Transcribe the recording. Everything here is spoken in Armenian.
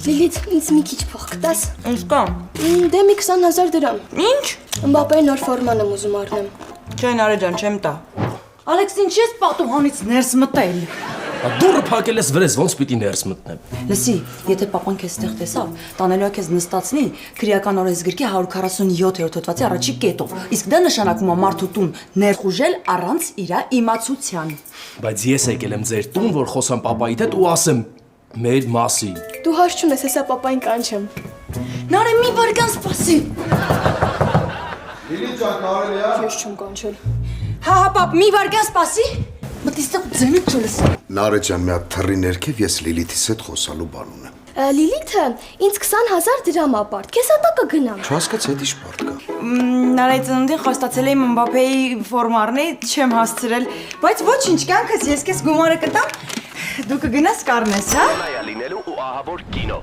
Լիլիթ, ինձ մի քիչ փող կտաս։ Ինչ կա։ Դե մի 20,000 դրամ։ Ինչ։ Մբապեի նոր ֆորման եմ ուզում առնեմ։ Չէ, Նարե ջան, չեմ տա։ Ալեքս, ինչ ես պատուհանից ներս մտել։ Դուրը փակել ես վրես, ոնց պիտի ներս մտնեմ։ Լսի, եթե papan քեզ ստեղ տեսավ, տանելու է քեզ նստացնի քրեական օրենսգրքի 147-րդ հոդվածի առաջի կետով։ Իսկ դա նշանակում է մարդու տուն ներխուժել առանց իր իմացության։ Բայց ես եկել եմ ձեր տուն, որ խոսամ papaիդ հետ ու ասեմ մեր մասին։ Դու հարց չունես, հեսա papaին կանչեմ։ Նարե մի վարքան սպասի։ Լիլիթ ջան, կարելի է։ Ես չեմ կանչել։ Հա, պապ, մի վարքան սպասի։ Մտիստեղ ձենիդ չլս։ Նարեկ ջան, մի հատ թռի ներքև ես Լիլիթիս հետ խոսալու բան ունեմ։ Լիլիթը ինձ 20,000 դրամ ապարտ, քեզ հատա կգնամ։ Չհասկացա, դա ինչ բարդ կա։ Նարե ծննդին խոստացել եմ Մբապեի ֆորմարնի, չեմ հասցրել, բայց ոչինչ, կյանքս ես քեզ գումարը կտամ, դու կգնաս կառնես, հա։ լինելու ու ահավոր կինո։